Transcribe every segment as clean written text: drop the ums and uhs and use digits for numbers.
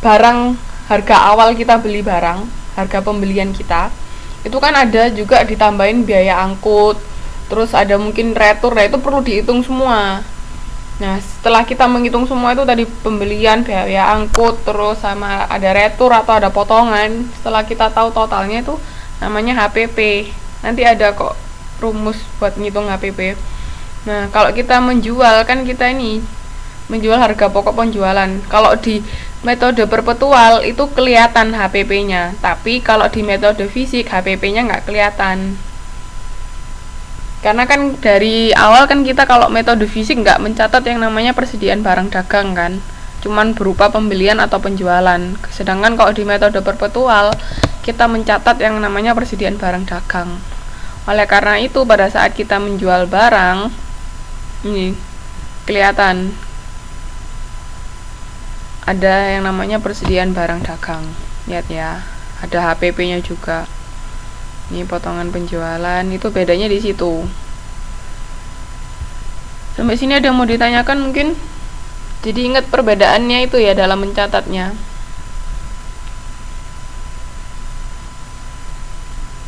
barang, harga awal kita beli barang, harga pembelian kita itu kan ada juga ditambahin biaya angkut, terus ada mungkin retur. Nah itu perlu dihitung semua. Nah setelah kita menghitung semua itu tadi, pembelian, biaya angkut, terus sama ada retur atau ada potongan, setelah kita tahu totalnya itu namanya HPP. Nanti ada kok rumus buat ngitung HPP. Nah kalau kita menjual kan kita ini menjual harga pokok penjualan. Kalau di metode perpetual itu kelihatan HPP-nya, tapi kalau di metode fisik HPP-nya nggak kelihatan. Karena kan dari awal kan kita kalau metode fisik nggak mencatat yang namanya persediaan barang dagang kan, cuman berupa pembelian atau penjualan. Sedangkan kalau di metode perpetual kita mencatat yang namanya persediaan barang dagang. Oleh karena itu pada saat kita menjual barang ini kelihatan ada yang namanya persediaan barang dagang. Lihat ya, ada HPP-nya juga. Ini potongan penjualan, itu bedanya di situ. Sampai sini ada yang mau ditanyakan mungkin? Jadi ingat perbedaannya itu ya dalam mencatatnya.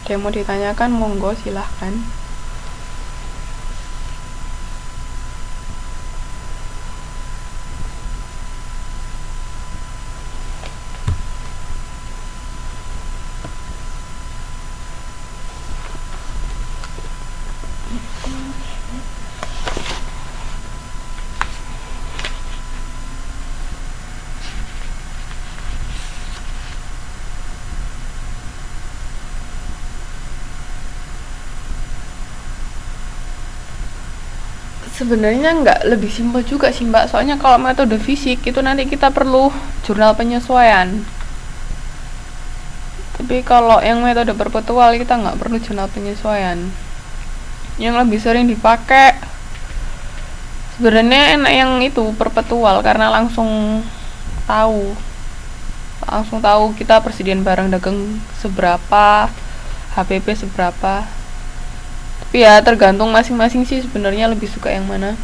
Ada yang mau ditanyakan, monggo silahkan. Sebenarnya nggak lebih simpel juga sih mbak, soalnya kalau metode fisik itu nanti kita perlu jurnal penyesuaian, tapi kalau yang metode perpetual kita nggak perlu jurnal penyesuaian. Yang lebih sering dipakai sebenarnya enak yang itu perpetual, karena langsung tahu kita persediaan barang dagang seberapa, HPP seberapa. Tapi ya tergantung masing-masing sih sebenarnya lebih suka yang mana.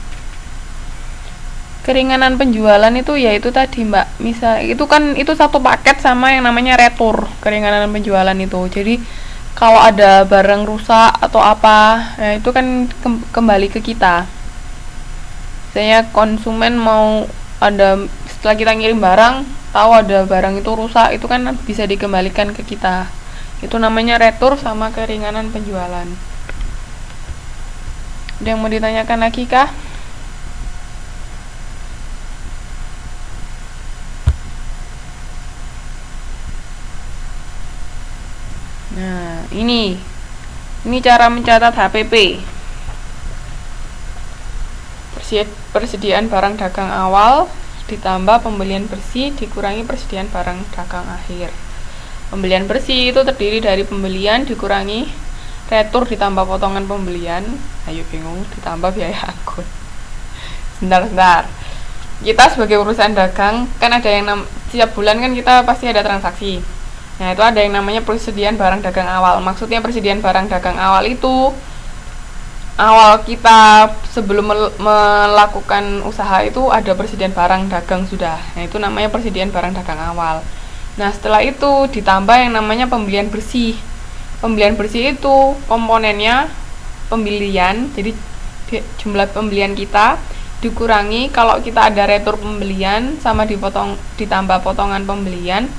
Keringanan penjualan itu ya itu tadi mbak, misal itu kan itu satu paket sama yang namanya retur. Keringanan penjualan itu jadi kalau ada barang rusak atau apa, nah itu kan kembali ke kita. Misalnya konsumen mau ada, setelah kita ngirim barang tahu ada barang itu rusak, itu kan bisa dikembalikan ke kita. Itu namanya retur sama keringanan penjualan. Ada yang mau ditanyakan lagi kah? Nah, ini cara mencatat HPP. Persediaan barang dagang awal ditambah pembelian bersih dikurangi persediaan barang dagang akhir. Pembelian bersih itu terdiri dari pembelian dikurangi retur ditambah potongan pembelian. Ayo bingung, ditambah biaya angkut. Sebentar. Kita sebagai perusahaan dagang kan ada yang setiap bulan kan kita pasti ada transaksi. Nah itu ada yang namanya persediaan barang dagang awal. Maksudnya persediaan barang dagang awal itu awal kita sebelum melakukan usaha itu ada persediaan barang dagang sudah. Nah itu namanya persediaan barang dagang awal. Nah setelah itu ditambah yang namanya pembelian bersih. Pembelian bersih itu komponennya pembelian, jadi jumlah pembelian kita dikurangi kalau kita ada retur pembelian sama ditambah potongan pembelian,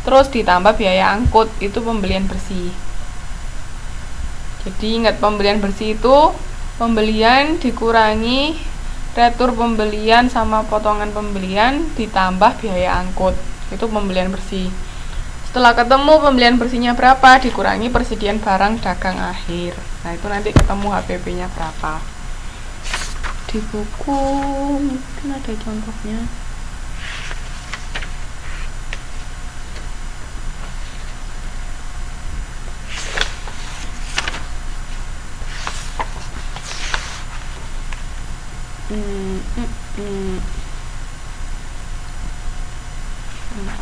terus ditambah biaya angkut, itu pembelian bersih. Jadi ingat, pembelian bersih itu pembelian dikurangi retur pembelian sama potongan pembelian ditambah biaya angkut, itu pembelian bersih. Setelah ketemu pembelian bersihnya berapa, dikurangi persediaan barang dagang akhir. Nah itu nanti ketemu HPP-nya berapa. Di buku mungkin ada contohnya.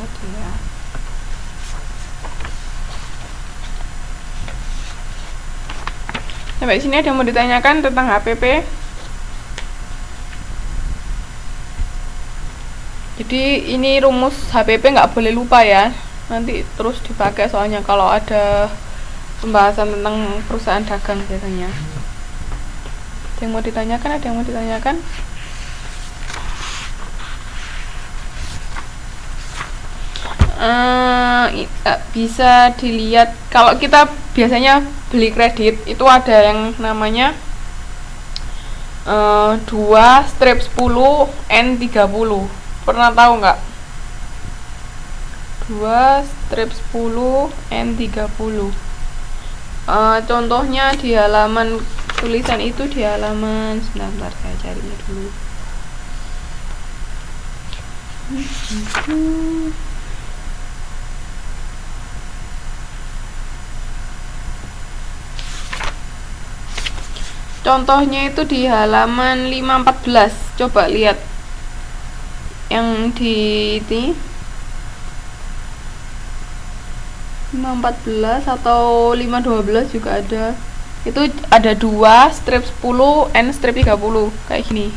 Oke ya. Sampai sini ada yang mau ditanyakan tentang HPP? Jadi ini rumus HPP nggak boleh lupa ya, nanti terus dipakai soalnya kalau ada pembahasan tentang perusahaan dagang biasanya. Ada yang mau ditanyakan? Ada yang mau ditanyakan? Bisa dilihat kalau kita biasanya beli kredit itu ada yang namanya 2/10 N30. Pernah tahu nggak? 2/10 N30. Contohnya di halaman tulisan itu di halaman sebentar saya carinya dulu. Contohnya itu di halaman 514. Coba lihat yang di ini 514 atau 512 juga ada. Itu ada 2/10 N/30 kayak gini.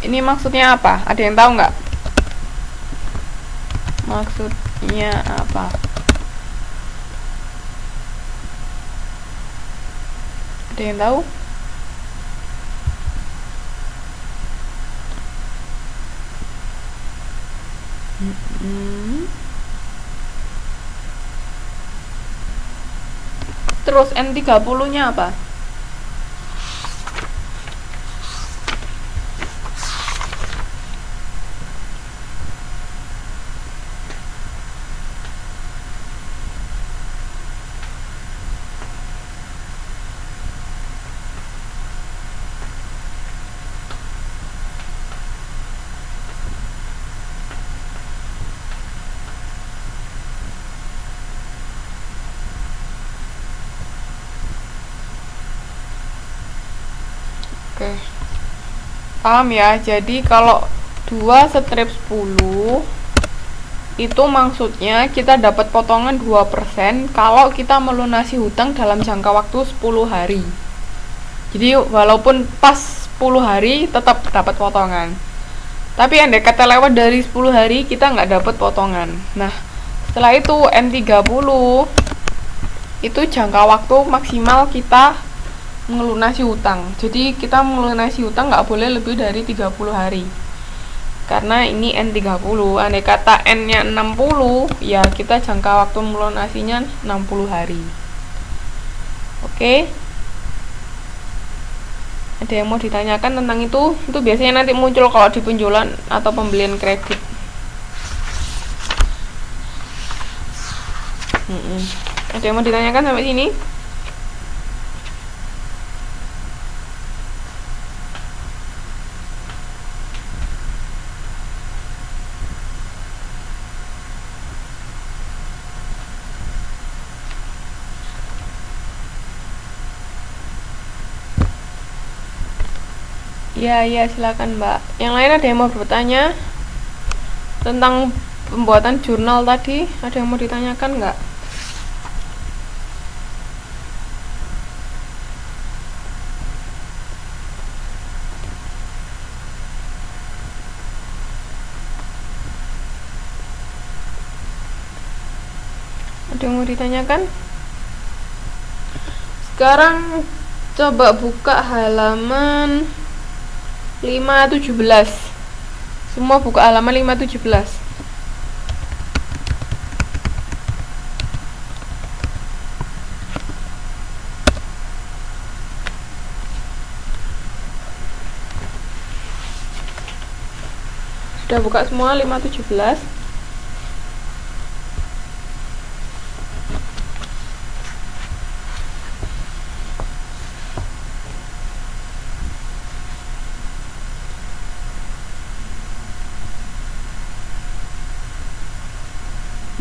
Ini maksudnya apa? Ada yang tahu nggak? Maksudnya apa? Ada yang tahu? Terus N30 nya apa? Oke, paham ya. Jadi kalau 2/10 itu maksudnya kita dapat potongan 2% kalau kita melunasi hutang dalam jangka waktu 10 hari. Jadi walaupun pas 10 hari tetap dapat potongan. Tapi andai kata lewat dari 10 hari kita nggak dapat potongan. Nah, setelah itu N30 itu jangka waktu maksimal kita melunasi hutang. Jadi kita melunasi hutang nggak boleh lebih dari 30 hari. Karena ini N30, andai kata N-nya 60, ya kita jangka waktu melunasinya 60 hari. Oke. Ada yang mau ditanyakan tentang itu? Itu biasanya nanti muncul kalau di penjualan atau pembelian kredit. Ada yang mau ditanyakan sampai sini? Ya, silakan Mbak. Yang lain ada yang mau bertanya tentang pembuatan jurnal tadi? Ada yang mau ditanyakan nggak? Ada yang mau ditanyakan? Sekarang coba buka halaman 517. Semua buka halaman 517. Sudah buka semua 517?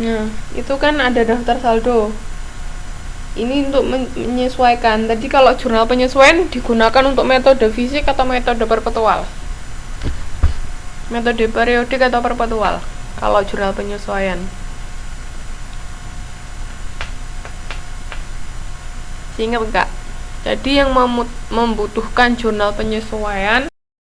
Nah, itu kan ada daftar saldo. Ini untuk menyesuaikan. Tadi kalau jurnal penyesuaian digunakan untuk metode fisik atau metode perpetual? Metode periodik atau perpetual? Kalau jurnal penyesuaian. Ingat enggak? Jadi yang membutuhkan jurnal penyesuaian